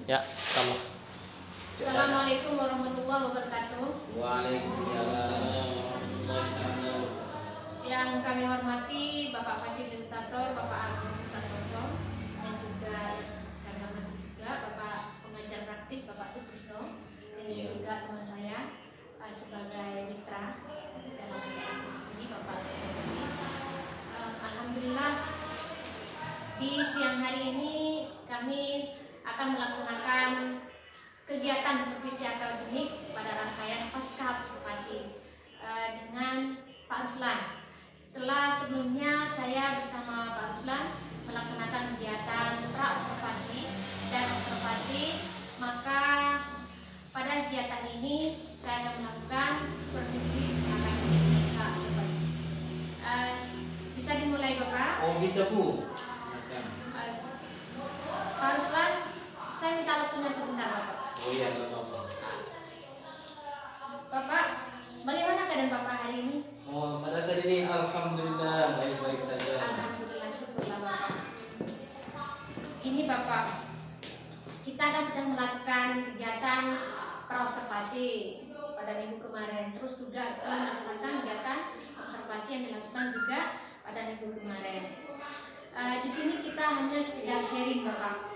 Ya, kamu. Assalamualaikum warahmatullahi wabarakatuh. Waalaikumsalam. Yang kami hormati Bapak Fasilitator, Bapak Agung Santoso, dan juga kami hormati juga Bapak Pengajar Praktik, Bapak Sutrisno, dan juga teman saya sebagai mitra dalam acara ini, Bapak Sutrisno. Alhamdulillah di siang hari ini kami akan melaksanakan kegiatan supervisi akademik pada rangkaian pasca observasi dengan Pak Ruslan. Setelah sebelumnya saya bersama Pak Ruslan melaksanakan kegiatan pra-observasi dan observasi, maka pada kegiatan ini saya akan melakukan supervisi akademik pasca observasi. Bisa dimulai Bapak? Oh, bisa Bu. Pak Ruslan, saya minta waktunya sebentar Bapak. Oh iya, nggak apa-apa. Bapak, bagaimana keadaan Bapak hari ini? Oh, pada saat ini alhamdulillah baik-baik saja. Alhamdulillah, syukurlah Bapak. Ini Bapak, kita kan sudah melakukan kegiatan praobservasi pada minggu kemarin. Terus juga kita melaksanakan kegiatan observasi yang dilakukan juga pada minggu kemarin. Di sini kita hanya sekedar sharing Bapak,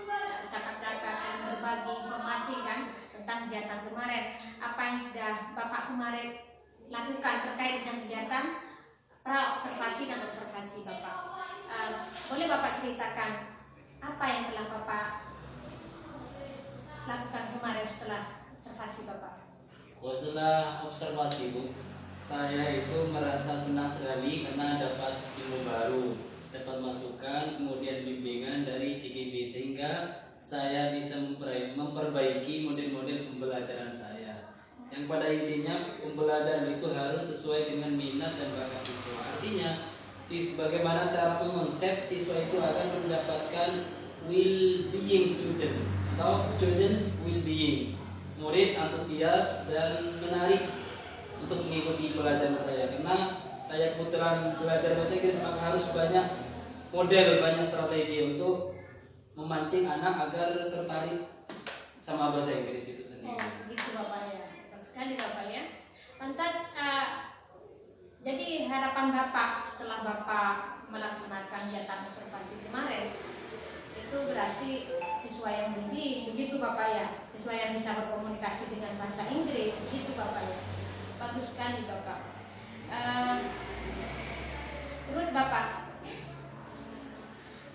cakap-cakap, saling berbagi informasi kan tentang kegiatan kemarin. Apa yang sudah Bapak kemarin lakukan terkait dengan kegiatan pra-observasi dan observasi Bapak. Boleh Bapak ceritakan apa yang telah Bapak lakukan kemarin setelah observasi Bapak? Oh, setelah observasi Bu, saya itu merasa senang sekali karena dapat ilmu baru, dapat masukan, kemudian bimbingan dari JKB, sehingga saya bisa memperbaiki model-model pembelajaran saya. Yang pada intinya pembelajaran itu harus sesuai dengan minat dan bakat siswa. Artinya, bagaimana cara mengonsep siswa itu akan mendapatkan will-being student atau students will-being. Murid antusias dan menarik untuk mengikuti pelajaran saya. Karena saya kebetulan belajar bahasa Inggris, maka harus banyak model, banyak strategi untuk memancing anak agar tertarik sama bahasa Inggris itu sendiri. Oh, begitu Bapak ya. Tepat sekali Bapak ya. Lantas, jadi harapan Bapak setelah Bapak melaksanakan kegiatan observasi kemarin, itu berarti siswa yang lebih, begitu Bapak ya, siswa yang bisa berkomunikasi dengan bahasa Inggris, begitu Bapak ya. Bagus sekali Bapak. Terus Bapak,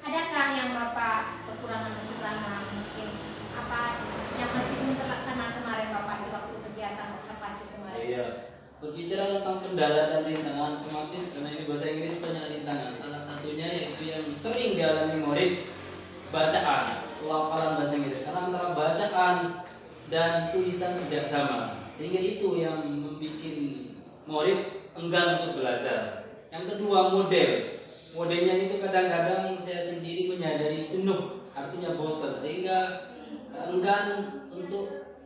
adakah yang Bapak kekurangan mungkin apa yang masih belum terlaksana kemarin Bapak di waktu kegiatan observasi kemarin? Iya. Berbicara tentang kendala dan rintangan, otomatis karena ini bahasa Inggris banyak rintangan. Salah satunya yaitu yang sering dialami murid, bacaan, pelafalan bahasa Inggris. Karena antara bacaan dan tulisan tidak sama, sehingga itu yang membuat murid enggan untuk belajar. Yang kedua, modelnya itu kadang-kadang saya sendiri menyadari jenuh, artinya bosan, sehingga enggan untuk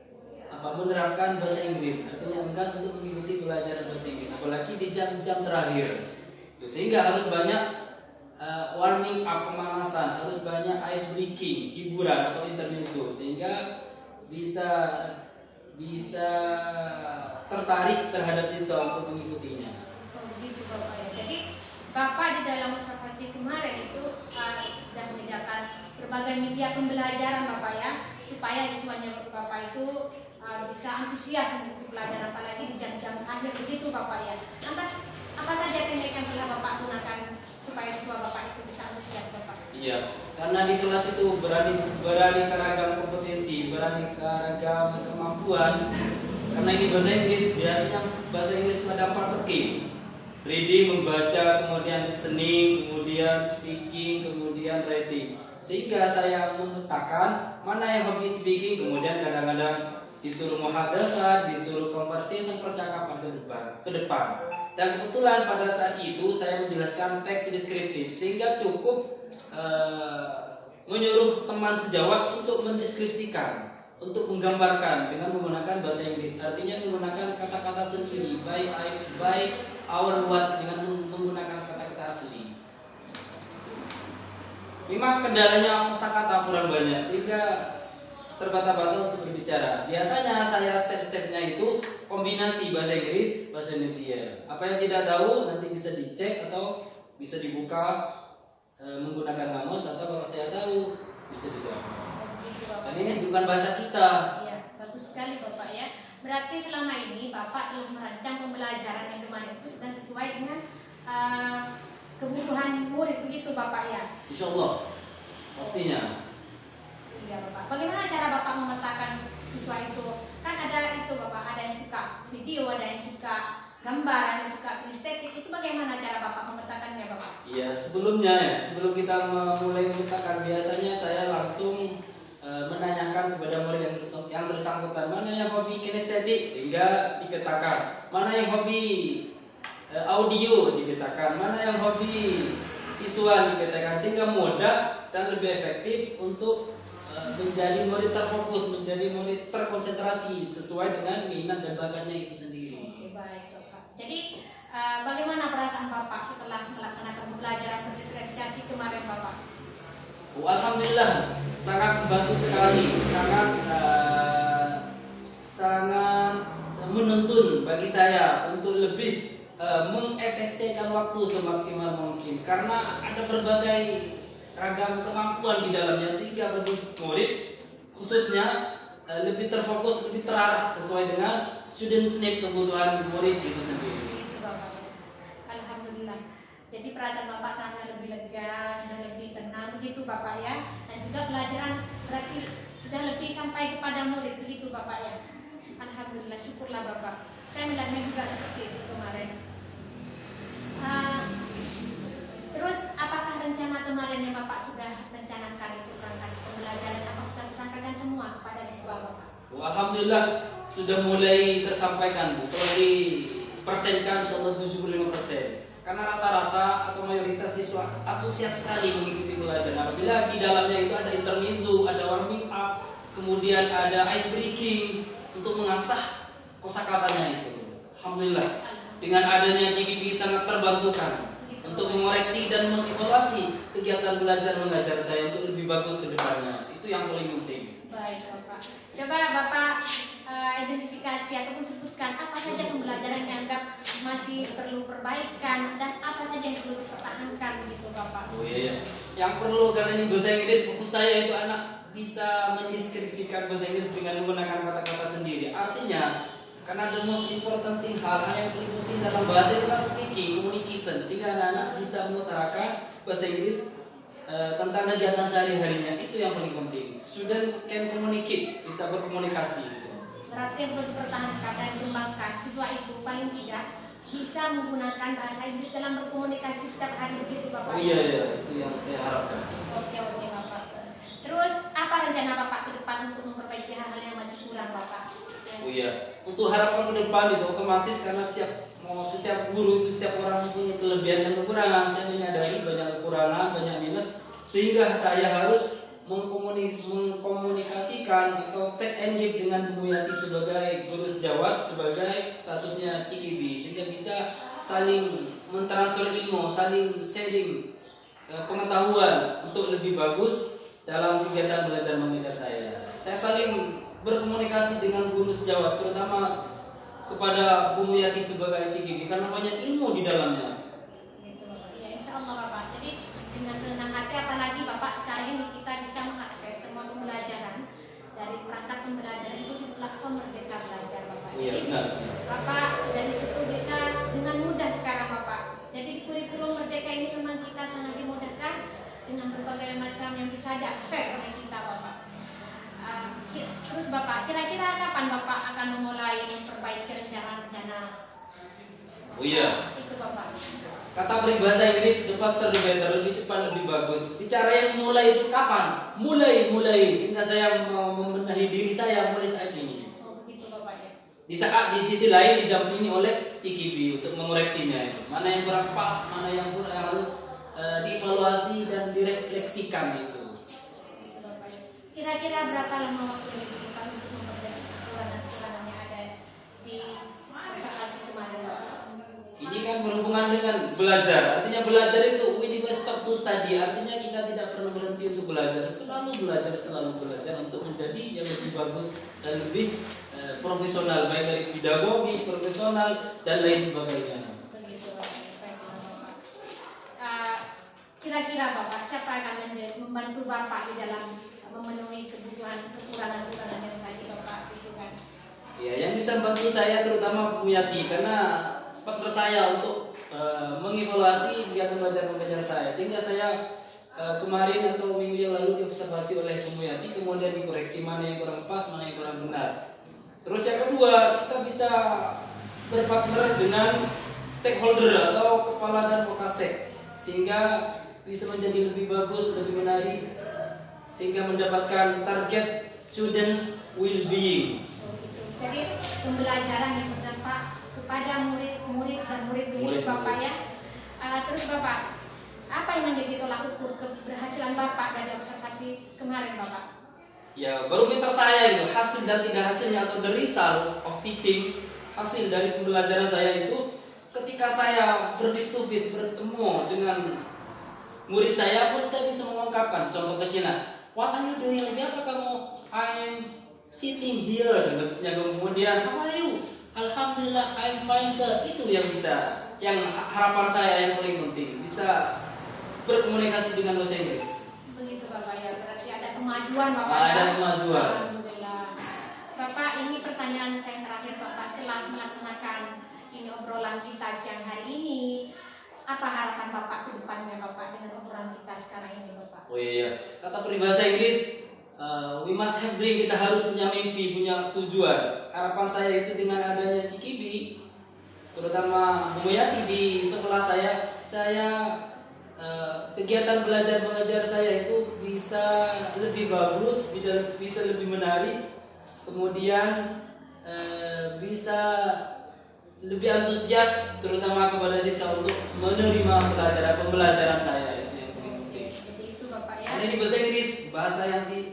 menerapkan bahasa Inggris, artinya enggan untuk mengikuti pelajaran bahasa Inggris, apalagi di jam-jam terakhir. Sehingga harus banyak warming up, pemanasan, harus banyak ice breaking, hiburan atau intermezzo, sehingga bisa tertarik terhadap siswa untuk mengikutinya. Oh begitu Bapak ya. Jadi Bapak di dalam observasi kemarin itu sudah menyediakan berbagai media pembelajaran Bapak ya, supaya siswanya Bapak itu bisa antusias mengikuti pelajaran, apalagi di jam-jam akhir, begitu Bapak ya. Lantas apa saja teknik yang telah Bapak gunakan supaya siswa Bapak itu bisa antusias Bapak? Iya, karena di kelas itu beraneka ragam kompetensi, beraneka ragam kemampuan. Karena ini bahasa Inggris, biasanya bahasa Inggris pada persegi, reading, membaca, kemudian listening, kemudian speaking, kemudian writing. Sehingga saya memetakan mana yang hobi speaking, kemudian kadang-kadang disuruh muhadatsah, disuruh conversation, percakapan ke depan. Dan kebetulan pada saat itu saya menjelaskan teks deskriptif, sehingga cukup menyuruh teman sejawat untuk mendeskripsikan, untuk menggambarkan dengan menggunakan bahasa Inggris. Artinya menggunakan kata-kata sendiri, by our words, dengan menggunakan kata-kata asli. Memang kendalanya kosakata kurang banyak, sehingga terbata-bata untuk berbicara. Biasanya saya step-stepnya itu kombinasi bahasa Inggris, bahasa Indonesia. Apa yang tidak tahu nanti bisa dicek atau bisa dibuka menggunakan kamus, atau kalau saya tahu bisa dijawab. Dan ini bukan bahasa kita. Ya, bagus sekali Bapak ya. Berarti selama ini Bapak telah merancang pembelajaran yang kemarin itu sudah sesuai dengan kebutuhan murid begitu Bapak ya? Insya Allah, pastinya. Iya Bapak. Bagaimana cara Bapak memetakan siswa itu? Kan ada itu Bapak, ada yang suka video, ada yang suka gambar, ada yang suka estetik. Itu bagaimana cara Bapak memetakannya Bapak? Iya, sebelumnya sebelum kita mulai memetakan, biasanya saya langsung menanyakan kepada murid yang bersangkutan mana yang hobi kinestetik sehingga dipetakan, mana yang hobi audio dipetakan, mana yang hobi visual dipetakan, sehingga mudah dan lebih efektif untuk menjadi murid terfokus, menjadi murid terkonsentrasi sesuai dengan minat dan bakatnya itu sendiri. Oke, baik Bapak. Jadi bagaimana perasaan Bapak setelah melaksanakan pembelajaran berdiferensiasi kemarin Bapak? Alhamdulillah, sangat membantu sekali, sangat menuntun bagi saya untuk lebih mengefisienkan waktu semaksimal mungkin, karena ada berbagai ragam kemampuan di dalamnya, sehingga bagi murid khususnya lebih terfokus, lebih terarah sesuai dengan student need, kebutuhan murid itu sendiri. Itu Bapak. Alhamdulillah. Jadi perasaan Bapak sangat lebih lega, sudah lebih tenang begitu Bapak ya. Dan juga pelajaran berarti sudah lebih sampai kepada murid begitu Bapak ya. Alhamdulillah, syukurlah Bapak. Saya melihatnya juga seperti itu kemarin. Terus apakah rencana kemarin yang Bapak sudah rencanakan itu berangkat pembelajaran, apa sudah disampaikan semua kepada siswa Bapak? Alhamdulillah sudah mulai tersampaikan Bu. Kalau dipersenkan insyaallah 75%. Karena rata-rata atau mayoritas siswa antusias sekali mengikuti pelajaran. Apabila di dalamnya itu ada intermezzo, ada warming up, kemudian ada ice breaking untuk mengasah kosakatanya itu. Alhamdulillah dengan adanya GBB sangat terbantukan untuk mengoreksi dan mengevaluasi kegiatan belajar mengajar saya untuk lebih bagus ke depannya. Itu yang paling penting. Baik Bapak. Coba Bapak identifikasi ataupun sebutkan apa saja pembelajaran yang dianggap masih perlu perbaikan dan apa saja yang perlu dipertahankan begitu Bapak. Oh iya. Yang perlu, karena ini bahasa Inggris, fokus saya itu anak bisa mendeskripsikan bahasa Inggris dengan menggunakan kata-kata sendiri. Artinya karena the most important thing, hal-hal yang paling penting dalam bahasa itu kan speaking, communication, sehingga anak-anak bisa mengutarakan bahasa Inggris tentang kegiatan sehari-harinya. Itu yang paling penting. Students can communicate, bisa berkomunikasi gitu. Berarti yang perlu dipertahankan dan dikembangkan siswa itu paling tidak bisa menggunakan bahasa Inggris dalam berkomunikasi setiap hari begitu Bapak. Oh iya, itu yang saya harapkan. Oke Bapak. Terus apa rencana Bapak ke depan untuk memperbaiki hal-hal yang masih kurang Bapak? Oh iya, untuk harapan ke depan itu otomatis karena setiap guru itu, setiap orang punya kelebihan dan kekurangan. Saya menyadari banyak kekurangan, banyak minus, sehingga saya harus mengkomunikasikan atau take and give dengan Bu Yati sebagai guru sejawat, sebagai statusnya CKB, sehingga bisa saling mentransfer ilmu, saling sharing pengetahuan untuk lebih bagus dalam kegiatan belajar mengajar saya. Saya saling berkomunikasi dengan guru sejawat, terutama kepada Bu Yati sebagai CKB, karena banyak ilmu di dalamnya. Ya, insya Allah Bapak. Jadi dengan senang hati, apalagi Bapak sekarang ini kita bisa mengakses semua pembelajaran dari perangkat pembelajaran itu di platform Merdeka Belajar Bapak. Iya, Jadi benar. Bapak dari situ bisa dengan mudah sekarang Bapak. Jadi di kurikulum Merdeka ini memang kita sangat dimudahkan dengan berbagai macam yang bisa diakses oleh kita Bapak. Terus Bapak, kira-kira kapan Bapak akan memulai memperbaiki rencana-rencana? Oh iya. Itu Bapak. Kata peribahasa Inggris, the faster the better, lebih cepat lebih bagus. Bicara yang mulai itu kapan? Mulai, sehingga saya membenahi diri saya mulai saat ini. Oh, begitu Bapak ya. Di sisi lain didampingi oleh CKB untuk mengoreksinya itu. Mana yang kurang pas, mana yang harus dievaluasi dan direfleksikan itu. Kira-kira berapa lama waktu yang dibutuhkan untuk memperbaiki kekurangan-kekurangan yang ada di observasi kemarin Bapak? Ini kan berhubungan dengan belajar. Artinya belajar itu we never stop to study. Artinya kita tidak pernah berhenti untuk belajar. Selalu belajar untuk menjadi yang bagus dan lebih profesional, baik dari pedagogi, profesional dan lain sebagainya. Begitu, baiklah Bapak. Kira-kira Bapak, siapa yang akan membantu Bapak di dalam memenuhi kebutuhan kekurangan-kekurangan yang tadi Bapak butuhkan? Ya, yang bisa bantu saya terutama Bu Yati, karena partner saya untuk mengevaluasi kegiatan belajar mengajar saya, sehingga saya kemarin atau minggu yang lalu diobservasi oleh Bu Yati, kemudian dikoreksi mana yang kurang pas, mana yang kurang benar. Terus yang kedua, kita bisa berpartner dengan stakeholder atau kepala dan pokasek, sehingga bisa menjadi lebih bagus, lebih menarik, sehingga mendapatkan target students well-being. Jadi pembelajaran yang berdampak kepada murid-murid dan murid-murid Bapak ya. Terus Bapak, apa yang menjadi tolak ukur keberhasilan Bapak dari observasi kemarin Bapak? Ya, barometer saya itu hasil dan tidak hasilnya atau the result of teaching, hasil dari pembelajaran saya itu ketika saya berface to face bertemu dengan murid saya pun saya bisa mengungkapkan contoh kecilnya, what are you doing? Lagi apa kamu? I'm sitting here. Dan kemudian how are you? Alhamdulillah I'm fine sir. Itu yang bisa, yang harapan saya yang paling penting bisa berkomunikasi dengan bahasa Inggris. Begitu Bapak ya, berarti ada kemajuan Bapak ya. Ada kemajuan. Alhamdulillah. Bapak, ini pertanyaan saya yang terakhir Bapak, setelah melaksanakan ini obrolan kita siang hari ini, apa harapan Bapak ke depannya Bapak dengan obrolan kita sekarang ini Bapak? Oh iya, kata peribahasa Inggris, we must have dream, kita harus punya mimpi, punya tujuan. Harapan saya itu dengan adanya Cikibi, terutama Bu Yati di sekolah saya kegiatan belajar mengajar saya itu bisa lebih bagus, bisa lebih menarik, kemudian bisa lebih antusias, terutama kepada siswa untuk menerima pembelajaran saya. Itu yang paling penting. Jadi itu Bapak ya. Karena di bahasa Inggris, bahasa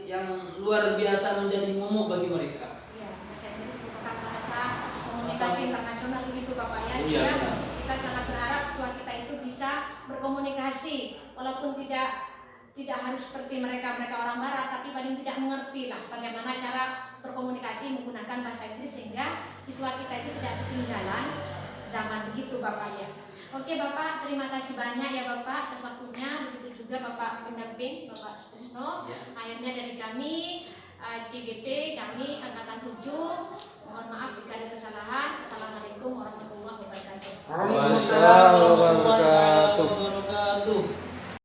yang luar biasa menjadi momok bagi mereka. Ya, bahasa Inggris merupakan bahasa komunikasi internasional begitu Bapak ya. Iya. Sehingga kita sangat berharap siswa kita itu bisa berkomunikasi, walaupun tidak harus seperti mereka orang barat, tapi paling tidak mengerti lah bagaimana cara berkomunikasi menggunakan bahasa Inggris sehingga siswa kita itu tidak ketinggalan zaman begitu Bapak ya. Oke Bapak, terima kasih banyak ya Bapak atas waktunya. Begitu juga Bapak pendamping Bapak Sutrisno. Ya. Akhirnya dari kami CGT, kami angkatan 7, mohon maaf jika ada kesalahan. Assalamualaikum warahmatullahi wabarakatuh. Waalaikumsalam warahmatullahi wabarakatuh.